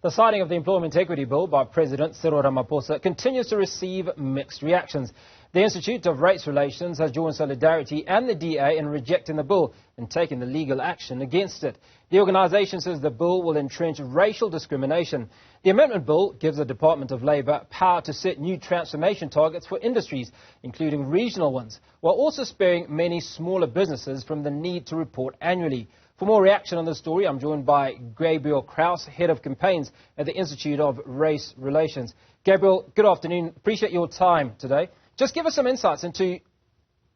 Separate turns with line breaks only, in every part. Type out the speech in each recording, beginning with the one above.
The signing of the Employment Equity Bill by President Cyril Ramaphosa continues to receive mixed reactions. The Institute of Race Relations has joined Solidarity and the DA in rejecting the bill and taking the legal action against it. The organisation says the bill will entrench racial discrimination. The amendment bill gives the Department of Labour power to set new transformation targets for industries, including regional ones, while also sparing many smaller businesses from the need to report annually. For more reaction on this story, I'm joined by Gabriel Crouse, Head of Campaigns at the Institute of Race Relations. Gabriel, good afternoon. Appreciate your time today. Just give us some insights into,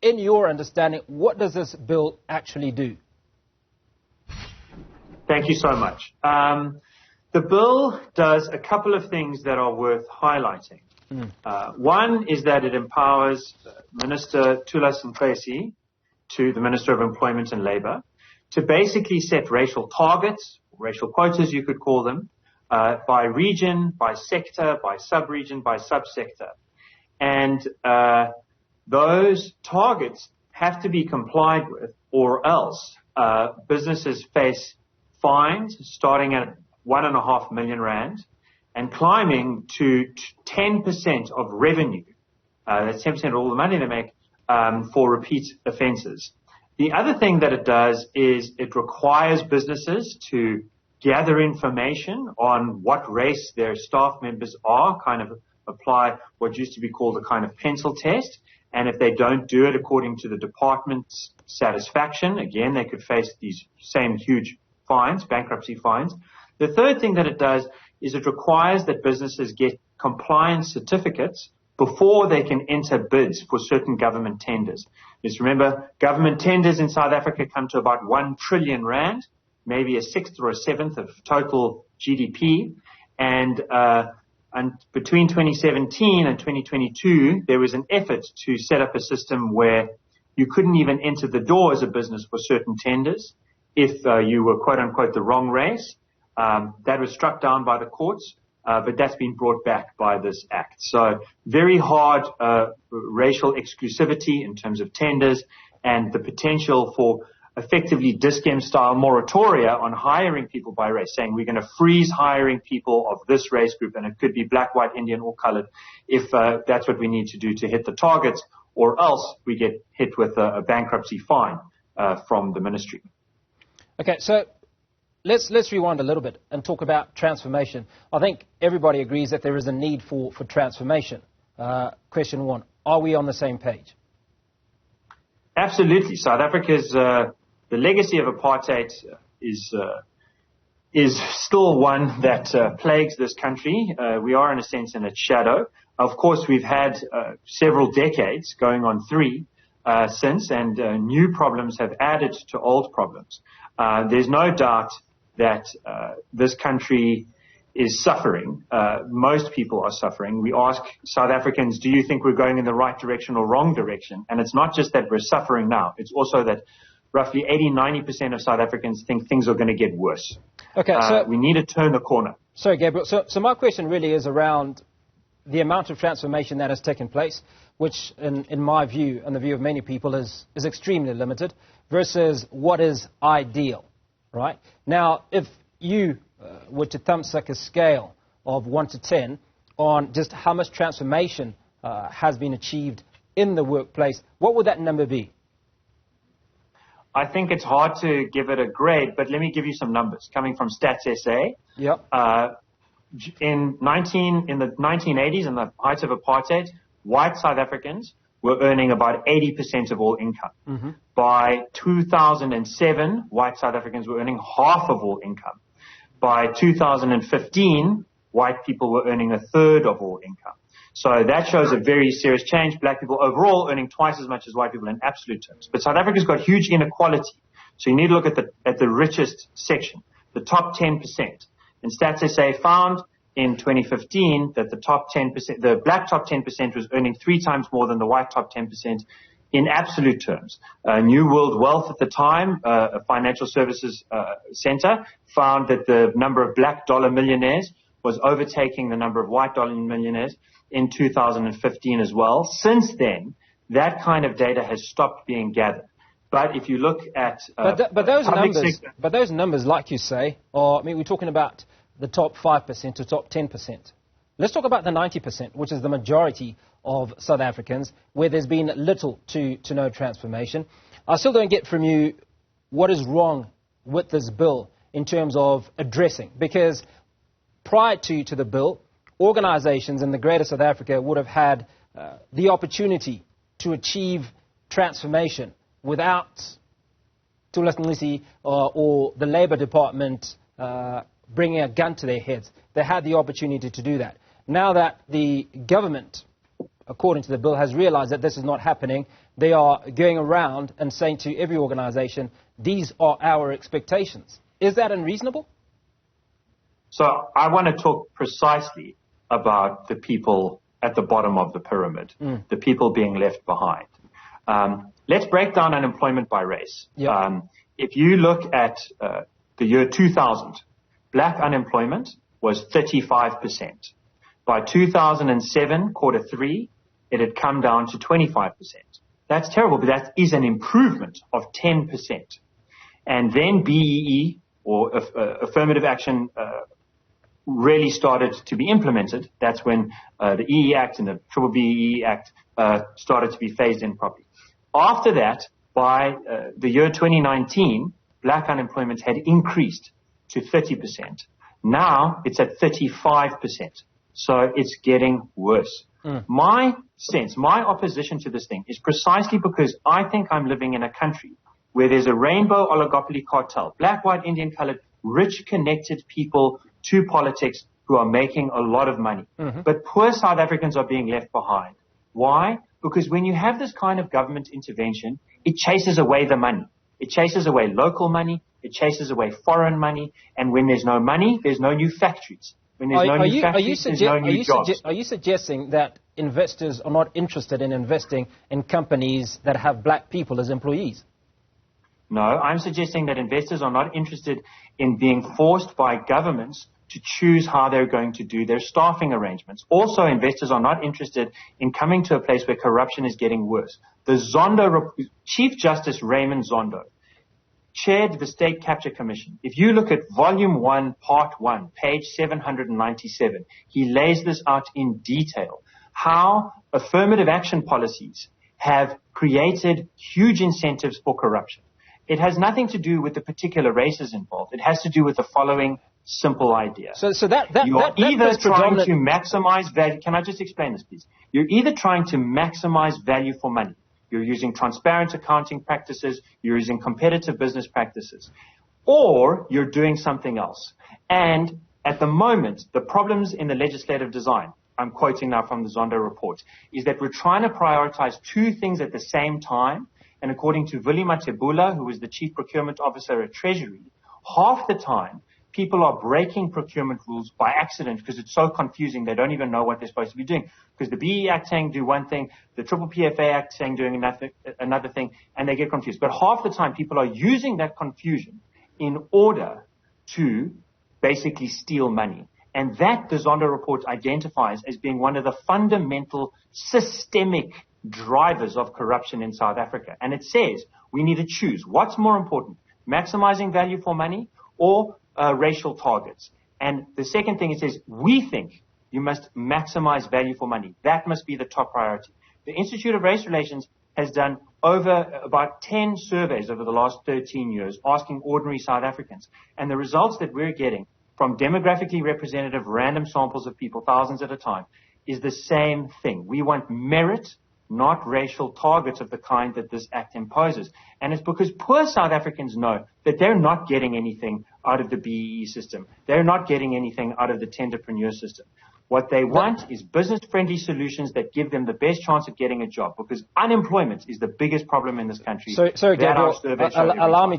in your understanding, what does this bill actually do?
Thank you so much. The bill does a couple of things that are worth highlighting. One is that it empowers Minister Thulas Nxesi, the Minister of Employment and Labour, to basically set racial targets, racial quotas you could call them, by region, by sector, by sub-region, by subsector. And those targets have to be complied with, or else businesses face fines starting at 1.5 million rand and climbing to 10% of revenue. That's 10% of all the money they make for repeat offences. The other thing that it does is it requires businesses to gather information on what race their staff members are, kind of apply what used to be called a kind of pencil test. And if they don't do it according to the department's satisfaction, again, they could face these same huge fines, bankruptcy fines. The third thing that it does is it requires that businesses get compliance certificates before they can enter bids for certain government tenders. Just remember, government tenders in South Africa come to about 1 trillion rand, maybe a sixth or a seventh of total GDP. And between 2017 and 2022, there was an effort to set up a system where you couldn't even enter the door as a business for certain tenders if you were, quote unquote, the wrong race. That was struck down by the courts. But that's been brought back by this act. So very hard racial exclusivity in terms of tenders and the potential for effectively Dis-Chem-style moratoria on hiring people by race, saying we're going to freeze hiring people of this race group, and it could be black, white, Indian, or colored, if that's what we need to do to hit the targets, or else we get hit with a bankruptcy fine from the ministry.
Okay, so Let's rewind a little bit and talk about transformation. I think everybody agrees that there is a need for transformation. Question one, are we on the same page?
Absolutely. South Africa's, the legacy of apartheid is still one that plagues this country. We are, in a sense, in its shadow. Of course, we've had several decades, going on 3 since, and new problems have added to old problems. There's no doubt that this country is suffering. Most people are suffering. We ask South Africans, do you think we're going in the right direction or wrong direction? And it's not just that we're suffering now. It's also that roughly 80-90% of South Africans think things are going to get worse.
Okay, so
we need to turn the corner.
Sorry, Gabriel. So my question really is around the amount of transformation that has taken place, which in my view and the view of many people is extremely limited, versus what is ideal. Right? Now, if you were to thumbsuck a scale of 1 to 10 on just how much transformation has been achieved in the workplace, what would that number be?
I think it's hard to give it a grade, but let me give you some numbers coming from Stats SA.
Yep.
In the 1980s, in the height of apartheid, white South Africans were earning about 80% of all income. Mm-hmm. By 2007, white South Africans were earning half of all income. By 2015, white people were earning a third of all income. So that shows a very serious change. Black people overall earning twice as much as white people in absolute terms. But South Africa's got huge inequality. So you need to look at the richest section, the top 10%. And Stats SA found in 2015 that the top 10%, the black top 10% was earning 3 times more than the white top 10% in absolute terms. New World Wealth at the time, a financial services center, found that the number of black dollar millionaires was overtaking the number of white dollar millionaires in 2015 as well. Since then, that kind of data has stopped being gathered. But if you look at
but those numbers, like you say, are, I mean, we're talking about the top 5% to top 10%. Let's talk about the 90%, which is the majority of South Africans, where there's been little to no transformation. I still don't get from you what is wrong with this bill in terms of addressing, because prior to the bill, organizations in the Greater South Africa would have had the opportunity to achieve transformation without Nxisi or the Labour Department bringing a gun to their heads. They had the opportunity to do that. Now that the government, according to the bill, has realized that this is not happening, they are going around and saying to every organization, these are our expectations. Is that unreasonable?
So I want to talk precisely about the people at the bottom of the pyramid, the people being left behind. Let's break down unemployment by race.
Yep.
If you look at the year 2000, black unemployment was 35%. By 2007, quarter three, it had come down to 25%. That's terrible, but that is an improvement of 10%. And then BEE, or affirmative action, really started to be implemented. That's when the EE Act and the Triple BEE Act started to be phased in properly. After that, by the year 2019, black unemployment had increased to 30%. Now it's at 35%. So it's getting worse. My sense, my opposition to this thing is precisely because I think I'm living in a country where there's a rainbow oligopoly cartel, black, white, Indian, colored, rich, connected people to politics who are making a lot of money. But poor South Africans are being left behind. Why? Because when you have this kind of government intervention, it chases away the money. It chases away local money. It chases away foreign money. And when there's no money, there's no new factories. When there's no new factories, there's no new jobs.
Are you suggesting that investors are not interested in investing in companies that have black people as employees?
No, I'm suggesting that investors are not interested in being forced by governments to choose how they're going to do their staffing arrangements. Also, investors are not interested in coming to a place where corruption is getting worse. The Chief Justice Raymond Zondo chaired the State Capture Commission. If you look at Volume 1, Part 1, page 797, he lays this out in detail, how affirmative action policies have created huge incentives for corruption. It has nothing to do with the particular races involved. It has to do with the following simple idea.
So
you are either trying to maximize value. Can I just explain this, please? You're either trying to maximize value for money. You're using transparent accounting practices. You're using competitive business practices. Or you're doing something else. And at the moment, the problems in the legislative design, I'm quoting now from the Zondo report, is that we're trying to prioritize two things at the same time. And according to Willie Matebula, who is the Chief Procurement Officer at Treasury, half the time, people are breaking procurement rules by accident because it's so confusing they don't even know what they're supposed to be doing. Because the BE Act saying do one thing, the Triple PFA Act saying doing another thing, and they get confused. But half the time people are using that confusion in order to basically steal money. And that the Zondo report identifies as being one of the fundamental systemic drivers of corruption in South Africa. And it says we need to choose what's more important, maximizing value for money or racial targets. And the second thing, it says, we think you must maximize value for money. That must be the top priority. The Institute of Race Relations has done over about 10 surveys over the last 13 years asking ordinary South Africans. And the results that we're getting from demographically representative random samples of people, thousands at a time, is the same thing. We want merit, not racial targets of the kind that this act imposes. And it's because poor South Africans know that they're not getting anything out of the BEE system. They're not getting anything out of the tenderpreneur system. What they want is business-friendly solutions that give them the best chance of getting a job, because unemployment is the biggest problem in this country.
Sorry, Gabriel, allow me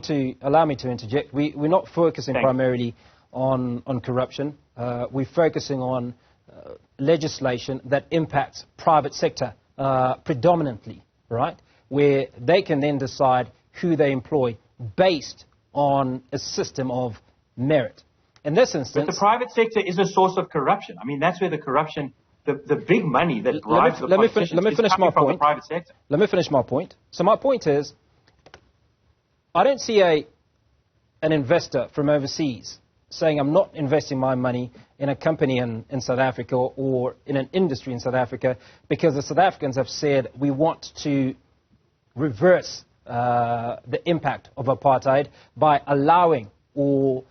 to interject. We're not focusing primarily on corruption. We're focusing on legislation that impacts private sector predominantly, right? Where they can then decide who they employ based on a system of merit. In this instance,
but the private sector is a source of corruption. I mean, that's where the corruption, the big money that drives the politicians is coming from the private sector.
Let me finish my point. So my point is, I don't see an investor from overseas saying I'm not investing my money in a company in South Africa or in an industry in South Africa because the South Africans have said we want to reverse the impact of apartheid by allowing or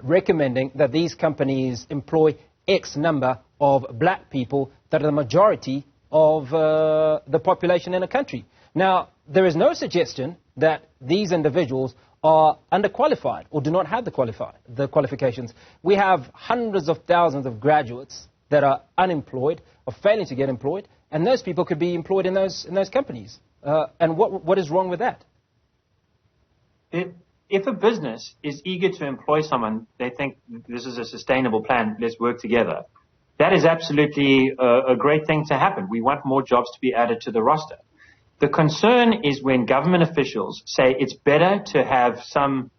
recommending that these companies employ X number of black people that are the majority of the population in a country. Now, there is no suggestion that these individuals are underqualified or do not have the qualifications. We have hundreds of thousands of graduates that are unemployed or failing to get employed, and those people could be employed in those companies. And what is wrong with that?
If a business is eager to employ someone, they think this is a sustainable plan, let's work together. That is absolutely a great thing to happen. We want more jobs to be added to the roster. The concern is when government officials say it's better to have some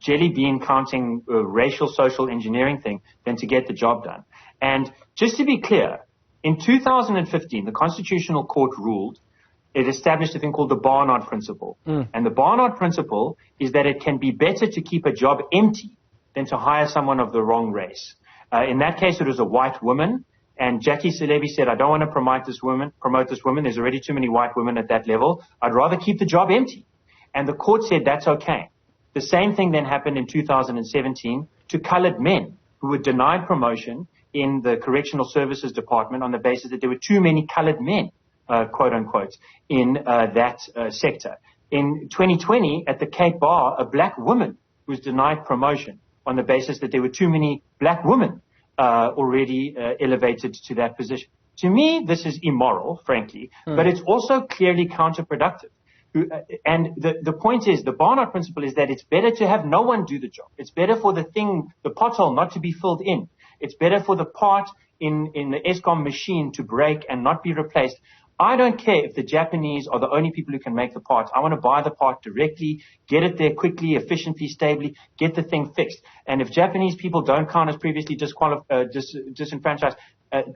jelly bean counting racial social engineering thing than to get the job done. And just to be clear, in 2015, the Constitutional Court ruled, it established a thing called the Barnard Principle. And the Barnard Principle is that it can be better to keep a job empty than to hire someone of the wrong race. In that case, it was a white woman. And Jackie Selebi said, I don't want to promote this woman. There's already too many white women at that level. I'd rather keep the job empty. And the court said that's okay. The same thing then happened in 2017 to colored men who were denied promotion in the Correctional Services Department on the basis that there were too many colored men, quote unquote, in that sector. In 2020, at the Cape Bar, a black woman was denied promotion on the basis that there were too many black women already elevated to that position. To me, this is immoral, frankly, but it's also clearly counterproductive. And the point is, the Barnard Principle is that it's better to have no one do the job. It's better for the pothole not to be filled in. It's better for the part in the Eskom machine to break and not be replaced. I don't care if the Japanese are the only people who can make the parts. I want to buy the part directly, get it there quickly, efficiently, stably, get the thing fixed. And if Japanese people don't count as previously disenfranchised,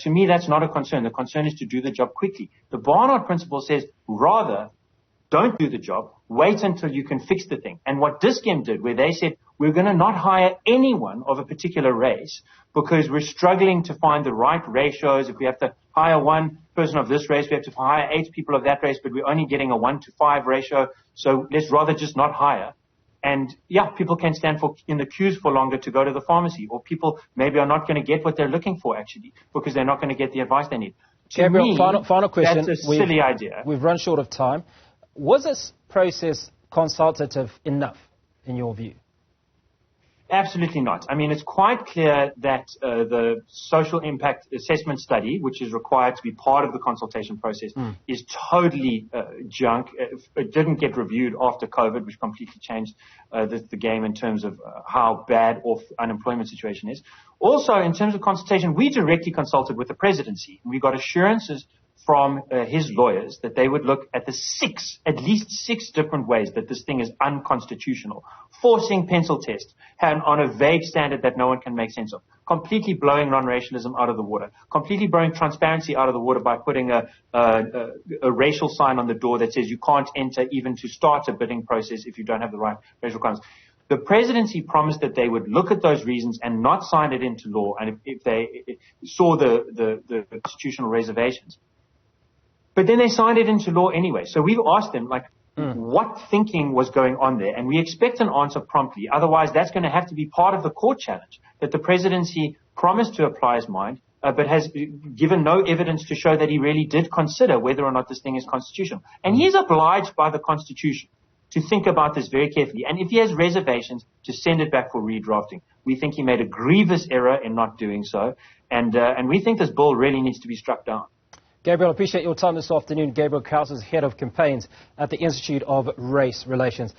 to me that's not a concern. The concern is to do the job quickly. The Barnard Principle says rather don't do the job, wait until you can fix the thing. And what Dis-Chem did, where they said we're going to not hire anyone of a particular race because we're struggling to find the right ratios. If we have to hire one person of this race, we have to hire 8 people of that race, but we're only getting a 1-to-5 ratio. So let's rather just not hire. And yeah, people can stand in the queues for longer to go to the pharmacy, or people maybe are not going to get what they're looking for actually because they're not going to get the advice they need.
Gabriel, final question.
That's a silly idea.
We've run short of time. Was this process consultative enough, in your view?
Absolutely not. I mean, it's quite clear that the social impact assessment study, which is required to be part of the consultation process, is totally junk. It didn't get reviewed after COVID, which completely changed the game in terms of how bad off unemployment situation is. Also, in terms of consultation, we directly consulted with the presidency. We got assurances from his lawyers that they would look at at least six different ways that this thing is unconstitutional, forcing pencil tests on a vague standard that no one can make sense of, completely blowing non-racialism out of the water, completely blowing transparency out of the water by putting a racial sign on the door that says you can't enter even to start a bidding process if you don't have the right racial requirements. The presidency promised that they would look at those reasons and not sign it into law, and if they saw the constitutional reservations. But then they signed it into law anyway. So we've asked them, what thinking was going on there? And we expect an answer promptly. Otherwise, that's going to have to be part of the court challenge, that the presidency promised to apply his mind, but has given no evidence to show that he really did consider whether or not this thing is constitutional. And he's obliged by the Constitution to think about this very carefully. And if he has reservations, to send it back for redrafting. We think he made a grievous error in not doing so. And we think this bill really needs to be struck down.
Gabriel, I appreciate your time this afternoon. Gabriel Crouse is Head of Campaigns at the Institute of Race Relations.